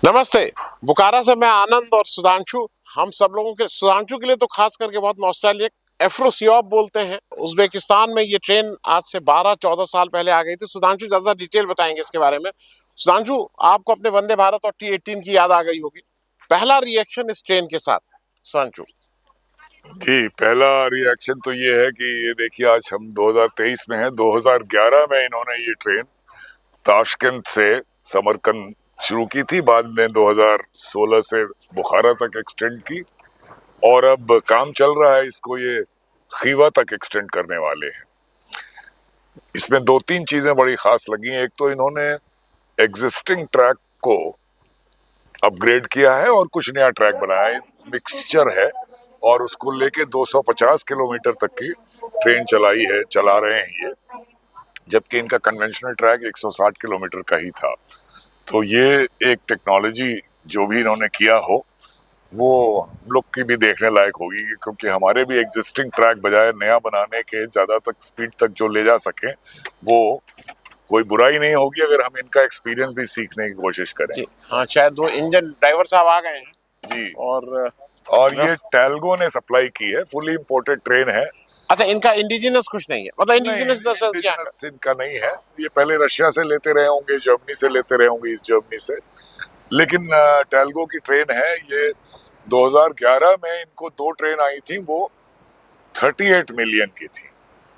नमस्ते। बुखारा से मैं आनंद और सुधांशु, हम सब लोगों के सुधांशु के लिए तो खास करके बहुत नॉस्टैल्जिक एफ्रोसियोप बोलते हैं। उज्बेकिस्तान में ये ट्रेन आज से 12-14 साल पहले आ गई थी। सुधांशु ज्यादा डिटेल बताएंगे इसके बारे में। सुधांशु, आपको अपने वंदे भारत और T18 की याद आ गई होगी। पहला रिएक्शन इस ट्रेन के साथ, सुधांशु। जी, पहला रिएक्शन तो ये है कि ये देखिए आज हम 2023 में हैं। 2011 में इन्होंने ये ट्रेन ताशकंद से समरकंद शुरू की थी, बाद में 2016 से बुखारा तक एक्सटेंड की और अब काम चल रहा है, इसको ये खीवा तक एक्सटेंड करने वाले हैं। इसमें दो तीन चीजें बड़ी खास लगी। एक तो इन्होंने एग्जिस्टिंग ट्रैक को अपग्रेड किया है और कुछ नया ट्रैक बनाया है। मिक्सचर है और उसको लेके 250 किलोमीटर तक की ट्रेन चला रहे हैं ये, जबकि इनका कन्वेंशनल ट्रैक 160 किलोमीटर का ही था। तो ये एक टेक्नोलॉजी जो भी इन्होंने किया हो वो हम लोग की भी देखने लायक होगी, क्योंकि हमारे भी एग्जिस्टिंग ट्रैक बजाय नया बनाने के ज्यादा तक स्पीड तक जो ले जा सके वो कोई बुराई नहीं होगी अगर हम इनका एक्सपीरियंस भी सीखने की कोशिश करें। जी हाँ, शायद वो इंजन ड्राइवर साहब आ गए हैं जी, और ये टैलगो ने सप्लाई की है, फुली इंपोर्टेड ट्रेन है। अच्छा, इनका इंडिजिनस कुछ नहीं है, मतलब इंडिजिनस इंडिजिनस इनका नहीं है। ये पहले रशिया से लेते रहे होंगे, जर्मनी से लेते रहे होंगे, ईस्ट जर्मनी से, लेकिन टैलगो की ट्रेन है ये। 2011 में इनको दो ट्रेन आई थी, वो 38 मिलियन की थी।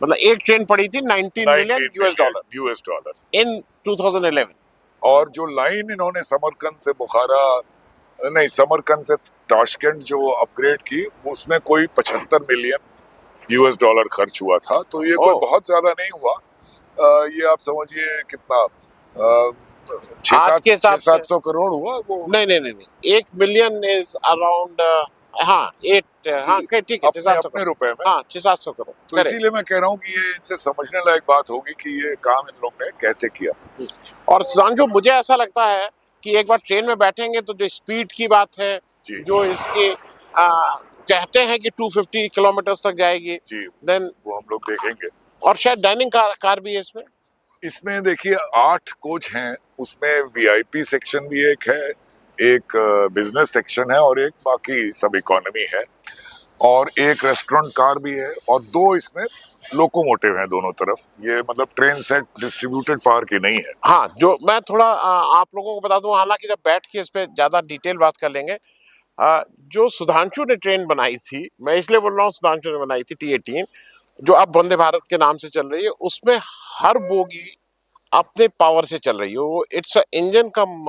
मतलब एक ट्रेन पड़ी थी 19 मिलियन यूएस डॉलर इन 2011। और जो लाइन इन्होंने समरकंद से ताशकंद जो अपग्रेड की, उसमें कोई 75 मिलियन यूएस डॉलर खर्च हुआ था। तो ये कोई बहुत ज्यादा नहीं हुआ। ये आप समझिए कितना, 600-700 करोड़ हुआ वो। नहीं, 1 मिलियन इज अराउंड, हाँ 8, हाँ ठीक है, 600 अपने रुपए में, हाँ 600 करोड़। तो इसीलिए मैं कह रहा हूँ कि ये इनसे समझने लायक बात होगी कि ये काम इन लोग ने कैसे किया। और सुधांशु, मुझे ऐसा लगता है कि एक बार ट्रेन में बैठेंगे तो जो स्पीड की बात है, जो इसके कहते हैं कि 250 किलोमीटर तक जाएगी, देन वो हम लोग देखेंगे। और शायद डाइनिंग कार भी है इसमें देखिए 8 कोच हैं, उसमें वीआईपी सेक्शन भी एक है, एक बिजनेस सेक्शन है और एक बाकी सब इकोनॉमी है, और एक रेस्टोरेंट कार भी है, और 2 इसमें लोकोमोटिव हैं दोनों तरफ। ये मतलब ट्रेन सेट डिस्ट्रीब्यूटेड पावर की नहीं है। हाँ, जो मैं थोड़ा आप लोगों को बता दूं, हालांकि जब बैठ के इस पे ज्यादा डिटेल बात कर लेंगे। जो सुधांशु ने ट्रेन बनाई थी, मैं इसलिए बोल रहा हूँ सुधांशु ने बनाई थी T18, जो अब वंदे भारत के नाम से चल रही है, उसमें हर बोगी अपने पावर से चल रही है। वो it's engine cum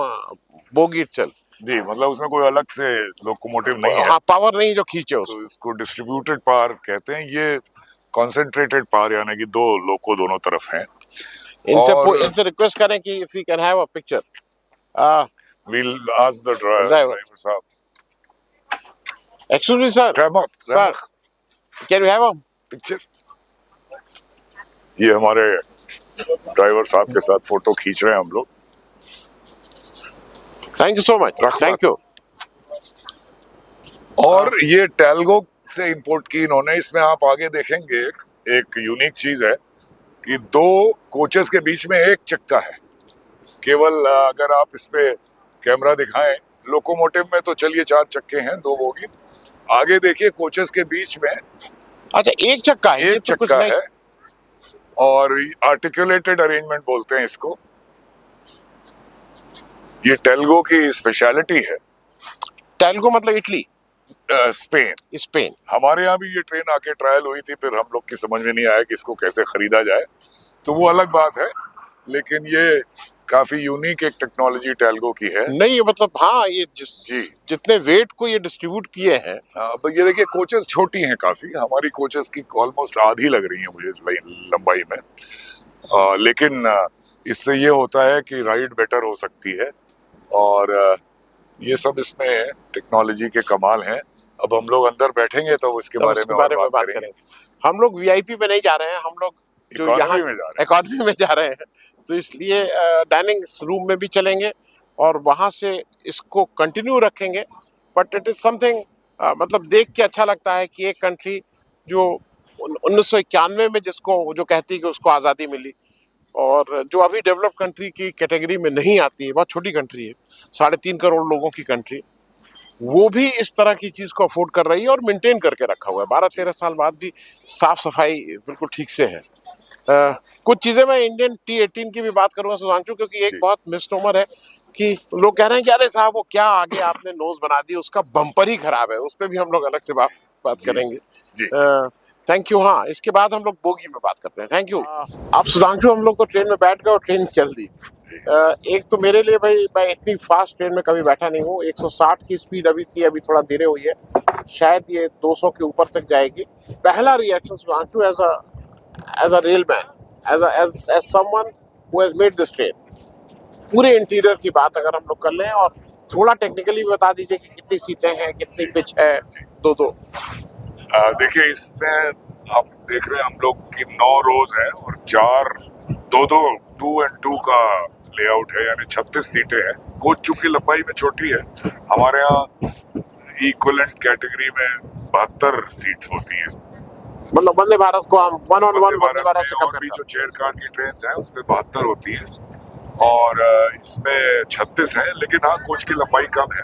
bogie itself. जी, मतलब उसमें कोई अलग से लोकोमोटिव नहीं है। हाँ, पावर नहीं जो खींचे उसको। तो इसको डिस्ट्रीब्यूटेड पावर कहते हैं। ये कॉन्सेंट्रेटेड पावर, यानी कि 2 लोको दोनों तरफ हैं। इनसे रिक्वेस्ट करें कि if we can have a picture, we'll ask the driver साहब। Excuse me, sir. Sir, can we have a picture? ये हमारे ड्राइवर साहब के साथ फोटो खींच रहे हैं हम लोग। Thank you so much, thank you. और ये टैलगो से इंपोर्ट की इन्होंने। इसमें आप आगे देखेंगे एक यूनिक चीज है कि 2 कोचेस के बीच में एक चक्का है केवल। अगर आप इस पे कैमरा दिखाएं, लोकोमोटिव में तो चलिए 4 चक्के हैं, 2 बोगी। आगे देखिए कोचेस के बीच में, अच्छा एक चक्का है, एक चक्का है, और आर्टिकुलेटेड अरेंजमेंट बोलते हैं इसको। ये टैलगो की स्पेशलिटी है। टैलगो मतलब इटली, स्पेन। हमारे यहाँ भी ये ट्रेन आके ट्रायल हुई थी, फिर हम लोग की समझ में नहीं आया कि इसको कैसे खरीदा जाए, तो वो अलग बात है। लेकिन ये काफी यूनिक एक टेक्नोलॉजी टैलगो की है। नहीं मतलब, हाँ, ये जितने वेट को ये डिस्ट्रीब्यूट किए हैं। हाँ, ये देखिए कोचेस छोटी हैं काफी। हमारी कोचेस की ऑलमोस्ट आधी लग रही है मुझे लंबाई में, लेकिन इससे ये होता है कि राइड बेटर हो सकती है। और ये सब इसमें टेक्नोलॉजी के कमाल हैं। अब हम लोग अंदर बैठेंगे तो इसके बारे में बात करेंगे। हम लोग वीआईपी में नहीं जा रहे हैं, हम लोग जो यहाँ इकोनॉमी में जा रहे हैं, तो इसलिए डाइनिंग रूम में भी चलेंगे और वहां से इसको कंटिन्यू रखेंगे। बट इट इज समथिंग, मतलब देख के अच्छा लगता है कि एक कंट्री जो 1991 में जिसको जो कहती है कि उसको आज़ादी मिली, और जो अभी डेवलप कंट्री की कैटेगरी में नहीं आती है, बहुत छोटी कंट्री है, 3.5 करोड़ लोगों की कंट्री, वो भी इस तरह की चीज को अफोर्ड कर रही है और मेंटेन करके रखा हुआ है। 12-13 साल बाद भी साफ सफाई बिल्कुल ठीक से है। कुछ चीजें मैं इंडियन T18 की भी बात करूंगा सुधांशु, क्योंकि एक बहुत मिसनोमर है कि लोग कह रहे हैं कि अरे साहब वो क्या आगे आपने नोज बना दी, उसका बम्पर ही खराब है। उस पर भी हम लोग अलग से बात करेंगे। Thank you. हाँ, इसके बाद हम लोग बोगी में बात करते हैं। Thank you. अब सुधांशु हम लोग तो ट्रेन में बैठ गए और ट्रेन चल दी। एक तो मेरे लिए भाई, मैं इतनी फास्ट ट्रेन में कभी बैठा नहीं हूँ। 160 की स्पीड अभी थी, अभी थोड़ा धीरे हुई है, शायद ये 200 के ऊपर तक जाएगी। पहला reaction Sudhanshu as a railman, as someone who has made this train, पूरे इंटीरियर की बात अगर हम लोग कर लें और थोड़ा टेक्निकली बता दीजिए कि कितनी सीटें हैं, कितनी पिच है। दो देखिए, इसमें आप देख रहे हैं हम लोग की 9 रोज है और 2 and 2 का लेआउट है, यानी 36 सीटें हैं। कोच चूंकि लंबाई में छोटी है, हमारे यहाँ इक्विवेलेंट कैटेगरी में 72 सीट्स होती हैं। मतलब वंदे भारत को हम वन वंदे भारत से और भी जो चेयर कार की ट्रेन हैं उसमें 72 होती हैं और इसमें 36 है, लेकिन हाँ कोच की लंबाई कम है।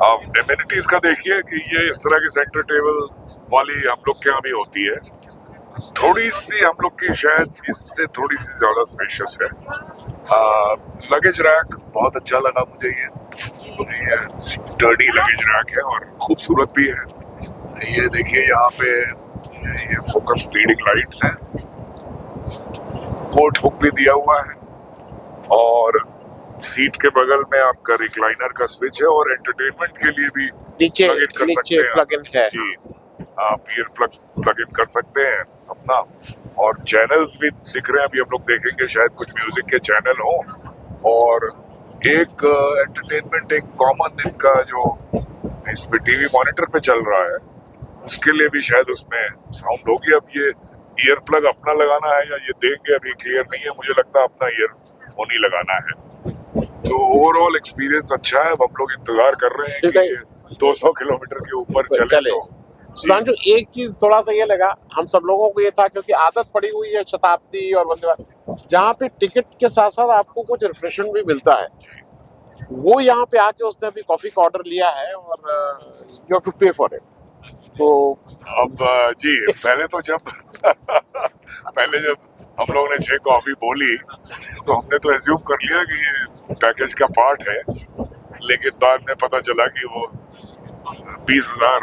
आप एमिनिटीज का देखिए कि ये इस तरह की सेंटर टेबल वाली हम लोग के यहाँ भी होती है। थोड़ी सी हम लोग की शायद इससे थोड़ी सी ज्यादा स्पेशियस है। लगेज रैक बहुत अच्छा लगा मुझे। ये स्टर्डी लगेज रैक है और खूबसूरत भी है। ये देखिए यहाँ पे ये फोकस रीडिंग लाइट्स हैं, कोट हुक भी दिया हुआ है और सीट के बगल में आपका रिक्लाइनर का स्विच है और एंटरटेनमेंट के लिए भी नीचे प्लग इन है। जी, आप ईयर प्लग इन कर सकते हैं अपना। और चैनल्स भी दिख रहे हैं, अभी हम लोग देखेंगे शायद कुछ म्यूजिक के चैनल हो और एक एंटरटेनमेंट, एक कॉमन इनका जो इसमें टीवी मॉनिटर पे चल रहा है उसके लिए भी शायद उसमें साउंड होगी। अब ये ईयर प्लग अपना लगाना है या ये देंगे अभी क्लियर नहीं है, मुझे लगता है अपना ईयरफोन ही लगाना है। तो ओवरऑल एक्सपीरियंस अच्छा है। अब हम लोग इंतजार कर रहे हैं कि 200 किलोमीटर के ऊपर चले। तो सुधांशु एक चीज थोड़ा सा ये लगा हम सब लोगों को, ये था क्योंकि आदत पड़ी हुई है शताब्दी और वंदे भारत, जहाँ पे टिकट के साथ साथ आपको कुछ रिफ्रेशमेंट भी मिलता है, वो यहाँ पे आके उसने अभी कॉफी का ऑर्डर लिया है और यू हैव टू पे फॉर इट। तो अब जी, पहले जब हम लोगों ने 6 कॉफी बोली तो हमने तो एज्यूम कर लिया कि ये पैकेज का पार्ट है, लेकिन बाद में पता चला कि वो 20,000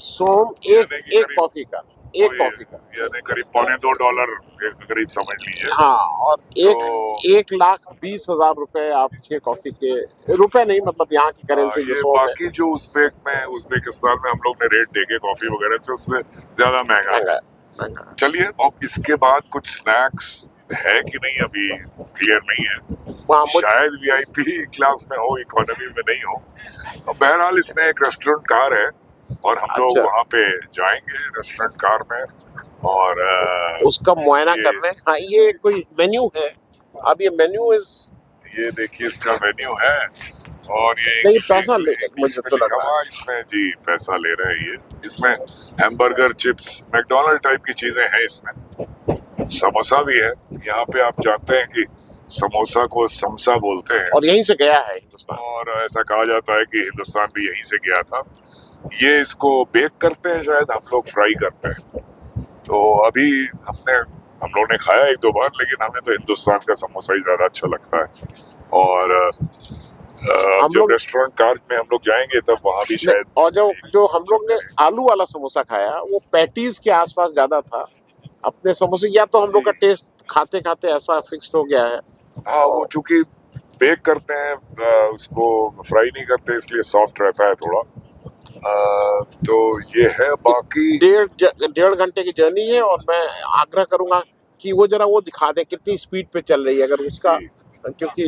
सोम एक कॉफी का यानी करीब $2.25 के करीब समझ लीजिए। हाँ, और 1,20,000 रुपए आप 6 कॉफी के, रुपए नहीं मतलब यहाँ की करेंसी। ये बाकी जो उज्बेकिस्तान में हम लोग ने रेट देखे कॉफी वगैरह से, उससे ज्यादा महंगा है। चलिए, अब इसके बाद कुछ स्नैक्स है कि नहीं अभी क्लियर नहीं है। शायद वीआईपी क्लास में हो, इकोनॉमी में नहीं हो। बहरहाल इसमें एक रेस्टोरेंट कार है और हम लोग वहाँ पे जाएंगे रेस्टोरेंट कार में और उसका मुआयना करने। हाँ, ये कोई मेन्यू है। अब ये मेन्यू ये देखिए इसका मेन्यू है और ये पैसा ले, मुझे तो लगा इसमें जी पैसा ले रहे हैं। ये इसमें हैमबर्गर, चिप्स, मैकडोनल्ड टाइप की चीजें हैं। इसमें समोसा भी है। यहाँ पे आप जानते हैं कि समोसा को समसा बोलते हैं और यहीं से गया है हिंदुस्तान, और ऐसा कहा जाता है कि हिंदुस्तान भी यहीं से गया था। ये इसको बेक करते हैं, शायद हम लोग फ्राई करते हैं। तो अभी हम लोग ने खाया 1-2 बार, लेकिन हमें तो हिंदुस्तान का समोसा ही ज्यादा अच्छा लगता है। और जब रेस्टोरेंट कार में हम लोग जाएंगे तब वहाँ भी शायद, और जो हम लोग ने आलू वाला समोसा खाया वो पैटीज के आसपास ज्यादा था अपने समोसे, या तो हम लोग का टेस्ट खाते खाते ऐसा फिक्स्ड हो गया है। हाँ, वो चूंकि बेक करते हैं, उसको फ्राई नहीं करते, इसलिए सॉफ्ट रहता है थोड़ा। तो ये है। बाकी 1.5 घंटे की जर्नी है और मैं आग्रह करूंगा कि वो जरा वो दिखा दे कितनी स्पीड पे चल रही है, अगर उसका, क्योंकि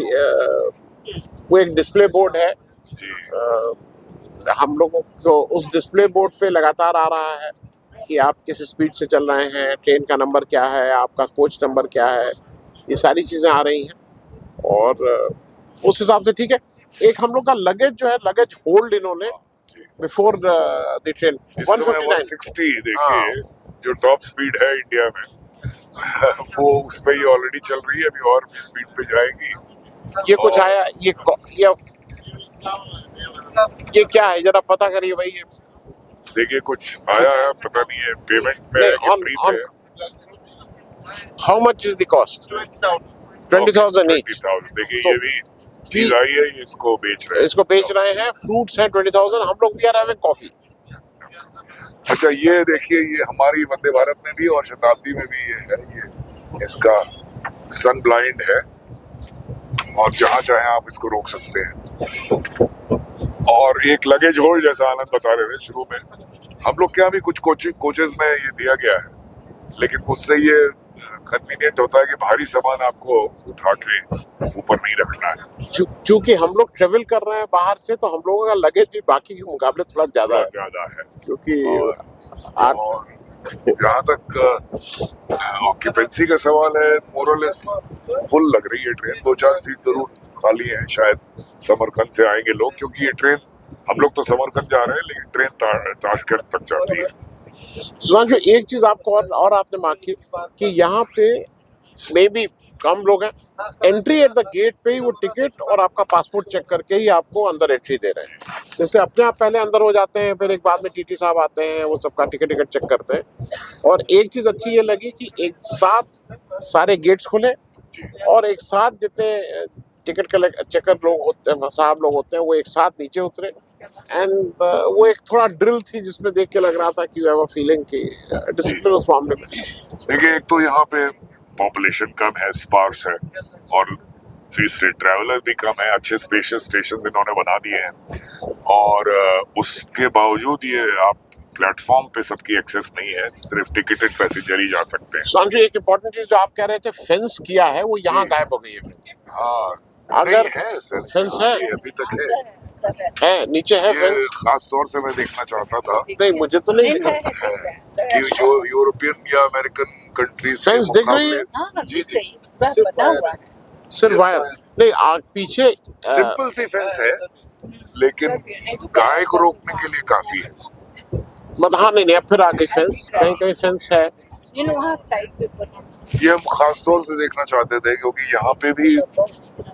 वो एक डिस्प्ले बोर्ड है जी। हम लोगों को उस डिस्प्ले बोर्ड पे लगातार आ रहा है कि आप किस स्पीड से चल रहे हैं, ट्रेन का नंबर क्या है, आपका कोच नंबर क्या है, ये सारी चीजें आ रही हैं और उस हिसाब से ठीक है। एक हम लोग का लगेज जो है, लगेज होल्ड इन्होंने बिफोर द ट्रेन 159 160 देखिए जो टॉप स्पीड है इंडिया में, वो उस पे ही ऑलरेडी चल रही है, अभी और भी स्पीड पे जाएगी। ये कुछ और आया, ये क्या है, जरा पता करिए भाई। ये देखिए कुछ आया है, पता नहीं है, पेमेंट में है नहीं, कि फ्री पे ऑन है। How much is the cost? 20,000 each. 20,000। देखिए तो ये भी चीज आई है, ये इसको बेच रहे हैं। इसको बेच रहे हैं, फ्रूट्स हैं 20,000। हम लोग भी आ रहे हैं कॉफी। अच्छा ये देखिए, ये हमारी वंदे भारत में भी और शताब्दी में भी ये है, ये इसका सन ब्लाइंड है और जहां चाहे आप इसको रोक सकते हैं। और एक लगेज होल्ड, जैसा आनंद बता रहे थे शुरू में, हम लोग के यहाँ भी कुछ कोचेज में ये दिया गया है, लेकिन उससे ये कन्वीनियंट होता है कि भारी सामान आपको उठा के ऊपर नहीं रखना है। क्योंकि हम लोग ट्रेवल कर रहे हैं बाहर से, तो हम लोगों का लगेज भी बाकी के मुकाबले थोड़ा ज्यादा थोड़ा है, ज्यादा है। क्योंकि और जहाँ तक ऑक्यूपेंसी का सवाल है, मोरलेस फुल लग रही है ट्रेन। 2-4 सीट जरूर खाली हैं, शायद समरकंद से आएंगे लोग, क्योंकि ये ट्रेन, हम लोग तो समरकंद जा रहे हैं लेकिन ट्रेन ताशकंद तक जाती है। सुधांशु, एक चीज आपको और आपने मार्क की कि यहाँ पे मे भी कम लोग हैं, एंट्री एट द गेट पे ही वो टिकट और आपका पासपोर्ट चेक करके ही आपको अंदर एंट्री दे रहे हैं। जैसे अपने आप पहले अंदर हो जाते हैं, फिर एक बाद में टीटी साहब आते हैं, वो सबका टिकट चेक करते हैं। और एक चीज अच्छी ये लगी कि एक साथ सारे गेट्स खुले और एक साथ जितने टिकट चेकर लोग होते हैं, साहब लोग होते हैं, वो एक साथ नीचे उतरे। एंड वो एक थोड़ा ड्रिल थी जिसमें देख के लग रहा था कि यू हैव अ फीलिंग कि डिसिप्लिन उस मामले में। देखिए एक तो यहाँ पे पॉपुलेशन कम है, स्पार्स है, और तीसरे ट्रैवलर भी कम है। अच्छे स्पेशियस स्टेशन इन्होंने बना दिए हैं, और उसके बावजूद ये आप प्लेटफॉर्म पे सबकी एक्सेस नहीं है, सिर्फ टिकटेड पैसेंजर ही जा सकते हैं। सुधांशु, एक इम्पोर्टेंट चीज जो आप कह रहे थे, फेंस किया है, वो यहाँ गायब हो गई है। हाँ, अगर नहीं है सर, फेंस है, ये अभी तक है नीचे है ये फेंस। खास तौर से मैं देखना चाहता था नहीं, मुझे तो नहीं दिखा कि जो यूरोपियन या अमेरिकन कंट्रीज के फेंस दिख रही है। मुकाबले, जी जी, सिर्फ वायर नहीं, पीछे सिंपल सी फेंस है, लेकिन गाय को रोकने के लिए काफी है। मतलब हाँ, नहीं, अब फिर आ गई फेंस, कहीं कहीं फेंस है। ये हम खास तौर से देखना चाहते थे, क्योंकि यहाँ पे भी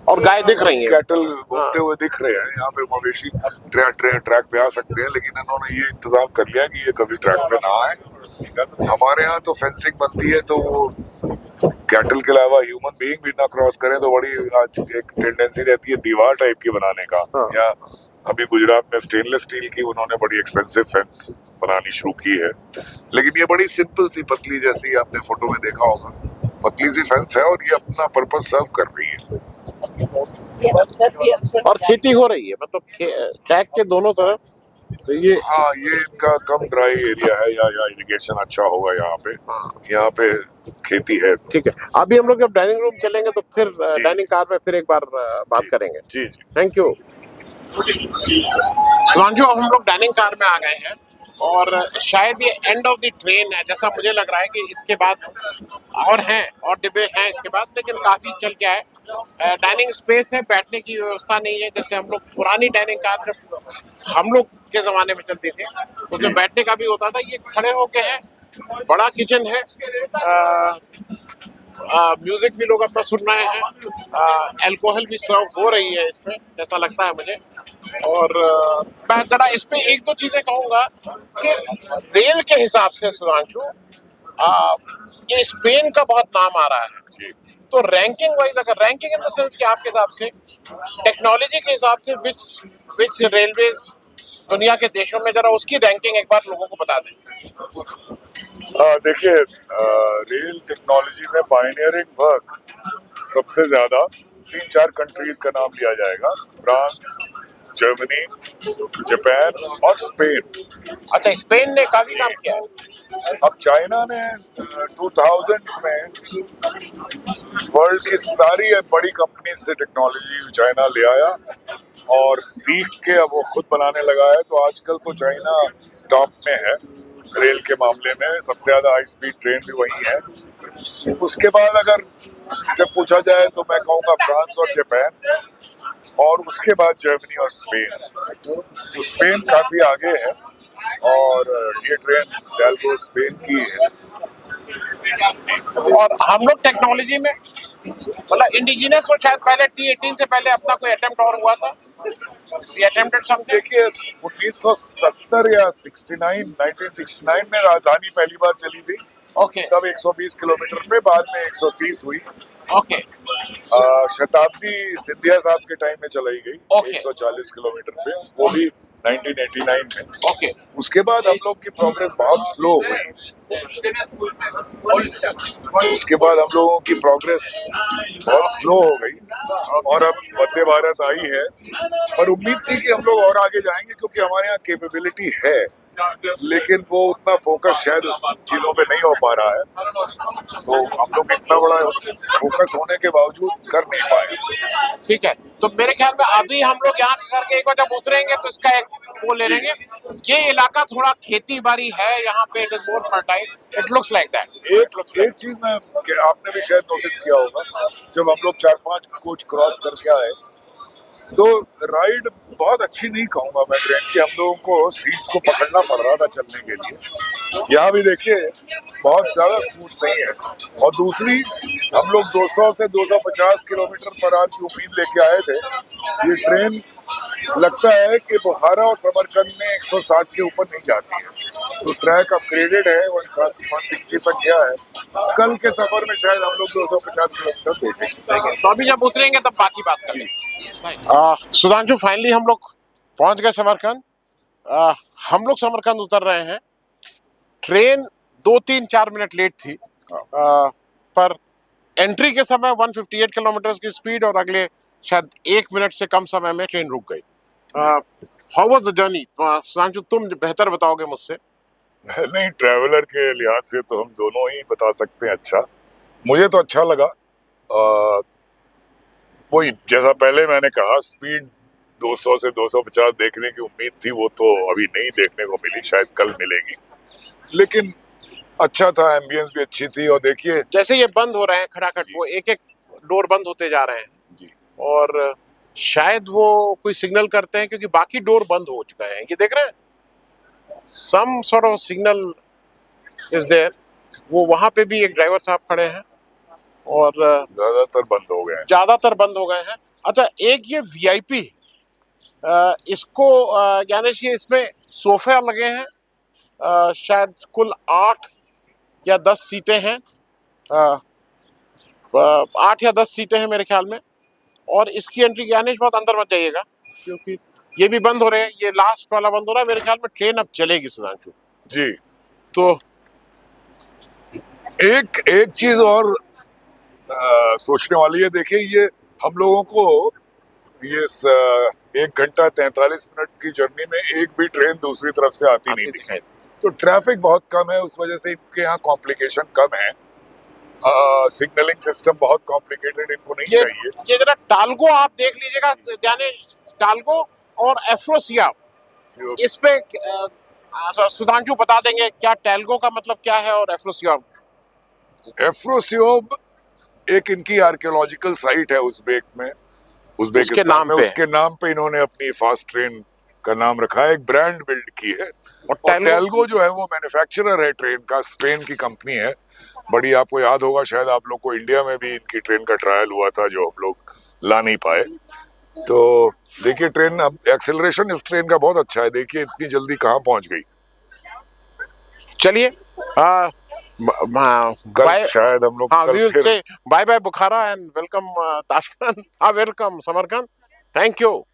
और गाय दिख रही है, कैटल घूमते हुए दिख रहे हैं। यहाँ पे मवेशी ट्रैक पे आ सकते हैं, लेकिन इन्होंने ये इंतजाम कर लिया कि ये कभी ट्रैक पे ना आए। हमारे यहाँ तो फेंसिंग बनती है तो वो कैटल के अलावा ह्यूमन बीइंग भी ना क्रॉस करें, तो बड़ी आज एक टेंडेंसी रहती है दीवार टाइप की बनाने का। या अभी गुजरात में स्टेनलेस स्टील की उन्होंने बड़ी एक्सपेंसिव फेंस बनानी शुरू की है, लेकिन ये बड़ी सिंपल सी पतली, जैसी आपने फोटो में देखा होगा, पतली सी फेंस है, और ये अपना पर्पस सर्व कर रही है। और खेती हो रही है, मतलब ट्रैक के दोनों तरफ। तो ये हाँ, ये इनका कम ड्राई एरिया है, या इरिगेशन अच्छा होगा यहाँ पे खेती है। ठीक है, अभी हम लोग जब डाइनिंग रूम चलेंगे तो फिर डाइनिंग कार में फिर एक बार बात करेंगे। जी जी, थैंक यू। सुधांशु, अब हम लोग डाइनिंग कार में आ गए हैं और शायद ये एंड ऑफ द ट्रेन है, जैसा मुझे लग रहा है कि इसके बाद और हैं और डिब्बे हैं इसके बाद, लेकिन काफी चल के आए। डाइनिंग स्पेस है, बैठने की व्यवस्था नहीं है। जैसे हम लोग पुरानी डाइनिंग कार जब हम लोग के जमाने में चलती थी, उसमें बैठने का भी होता था। ये खड़े होके है, बड़ा किचन है, म्यूजिक भी लोग अपना सुन रहे हैं, अल्कोहल भी सर्व हो रही है इसमें, जैसा लगता है मुझे। और मैं जरा इस पे एक दो चीजें कहूंगा कि रेल के हिसाब से सुधांशु, ये स्पेन का बहुत नाम आ रहा है। तो रैंकिंग वाइज, अगर रैंकिंग इन द सेंस कि आपके हिसाब से टेक्नोलॉजी के हिसाब से विच रेलवेज दुनिया के देशों में, जरा उसकी रैंकिंग एक बार लोगों को बता दें। देखिए रेल टेक्नोलॉजी में पायनियरिंग वर्क सबसे ज्यादा 3-4 कंट्रीज का नाम लिया जाएगा: फ्रांस, जर्मनी, जापान और स्पेन। अच्छा, स्पेन ने काफी काम किया है। अब चाइना ने 2000s में वर्ल्ड की सारी बड़ी कंपनी से टेक्नोलॉजी चाइना ले आया और सीख के अब वो खुद बनाने लगा है। तो आजकल तो चाइना टॉप में है रेल के मामले में, सबसे ज्यादा हाई स्पीड ट्रेन भी वही है। उसके बाद अगर जब पूछा जाए तो मैं कहूँगा फ्रांस और जापान, और उसके बाद जर्मनी और स्पेन। तो स्पेन काफी आगे है, और ये ट्रेन डेल्गो स्पेन की है। और हम लोग टेक्नोलॉजी में मतलब इंडिजिनस हो, शायद पहले T18 से पहले अपना कोई अटेम्प्ट और हुआ था, वी अटेम्प्टेड समथिंग। देखिए 1970 या 1969 में राजधानी पहली बार चली थी, ओके तब 120 किलोमीटर पे, बाद में 130 हुई। ओके शताब्दी सिंधिया साहब के टाइम में चलाई गई Okay. 140 किलोमीटर पे, वो भी 1989 में। ओके उसके बाद हम लोग की प्रोग्रेस बहुत स्लो हुई। उसके बाद हम लोगों की प्रोग्रेस बहुत स्लो हो गई और अब वंदे भारत आई है, पर उम्मीद थी कि हम लोग और आगे जाएंगे क्योंकि हमारे यहाँ कैपेबिलिटी है, लेकिन वो उतना फोकस शायद उस चीजों पे नहीं हो पा रहा है, तो हम लोग इतना बड़ा फोकस होने के बावजूद कर नहीं पाए। ठीक है। तो मेरे ख्याल में अभी हम लोग यहाँ करके एक बार जब उतरेंगे तो इसका एक वो ले लेंगे। ये इलाका थोड़ा खेती बाड़ी है यहाँ पे, it is more fertile, it looks like that. एक चीज में आपने भी शायद नोटिस किया होगा, जब हम लोग 4-5 कोच क्रॉस करके आए तो राइड बहुत अच्छी नहीं कहूंगा मैं ट्रेन की, हम लोगों को सीट्स को पकड़ना पड़ रहा था चलने के लिए। यहाँ भी देखिए बहुत ज्यादा स्मूथ नहीं है। और दूसरी, हम लोग 200 से 250 किलोमीटर पर आवर की उम्मीद लेके आए थे। ये ट्रेन लगता है कि बुखारा और समरकंद में 160 के ऊपर नहीं जाती है, तो ट्रैक अपग्रेडेड है, 160 तक गया है। कल के सफर में शायद हम लोग 250 किलोमीटर देखेंगे। तो अभी जब उतरेंगे तब बाकी बात करेंगे। सुधांशु, फाइनली हम लोग पहुंच गए समरकंद। हम लोग समरकंद उतर रहे हैं। ट्रेन 2-3-4 मिनट लेट थी, पर एंट्री के समय 158 किलोमीटर की स्पीड और अगले शायद 1 मिनट से कम समय में ट्रेन रुक गई। How was the journey? Sudhanshu, तुम बेहतर बताओगे मुझसे। नहीं, ट्रैवलर के लिहाज से तो हम दोनों ही बता सकते हैं। अच्छा, मुझे तो अच्छा लगा। वही जैसा पहले मैंने कहा, स्पीड 200 से 250 देखने की उम्मीद थी, वो तो अभी नहीं देखने को मिली, शायद कल मिलेगी। लेकिन अच्छा था, एम्बियंस भी अच्छी थी। और देखिए जैसे ये बंद हो रहे हैं खटाखट, वो एक एक डोर बंद होते जा रहे हैं जी, और शायद वो कोई सिग्नल करते हैं क्योंकि बाकी डोर बंद हो चुके हैं। ये देख रहे हैं, some sort of signal is there. वो वहां पे भी एक ड्राइवर साहब खड़े हैं और ज्यादातर बंद हो गए हैं। ज्यादातर बंद हो गए हैं। अच्छा, एक ये वीआईपी, इसको यानी कि इसमें सोफे लगे हैं, शायद कुल 8 या 10 सीटें हैं, 8 या 10 सीटें हैं मेरे ख्याल में। और इसकी एंट्री यानी बहुत अंदर मत जाइएगा क्योंकि ये भी बंद हो रहे हैं। ये लास्ट वाला बंद हो रहा है। मेरे ख्याल में ट्रेन अब चलेगी सुधांशु जी। तो एक चीज और सोचने वाली है। देखिए, ये हम लोगों को ये 1 घंटा 43 मिनट की जर्नी में एक भी ट्रेन दूसरी तरफ से आती नहीं दिखाई। तो ट्रैफिक बहुत कम है, उस वजह से इनके यहाँ कॉम्प्लिकेशन कम है। सिग्नलिंग सिस्टम बहुत कॉम्प्लिकेटेड इनको नहीं चाहिए। ये जरा टालगो आप देख लीजिएगा, यानी टालगो और एफ्रोसियाब, इस पे सुधांशु बता देंगे क्या टैल्गो का मतलब क्या है और एफ्रोसियाब। एफ्रोसियोब एक इनकी आर्कियोलॉजिकल साइट है उज्बेकिस्तान में। उसके नाम पे इन्होंने अपनी फास्ट ट्रेन का नाम रखा है, एक ब्रांड बिल्ड की है। और टैल्गो जो है वो मैन्युफैक्चरर है ट्रेन का, स्पेन की कंपनी है बड़ी। आपको याद होगा शायद, आप लोग को इंडिया में भी इनकी ट्रेन का ट्रायल हुआ था जो हम लोग ला नहीं पाए। तो देखिए, ट्रेन अब एक्सेलरेशन इस ट्रेन का बहुत अच्छा है। देखिए इतनी जल्दी कहाँ पहुंच गई। चलिए, कल शायद हम लोग we will say bye bye Bukhara and welcome Tashkent, welcome Samarkand. Thank you.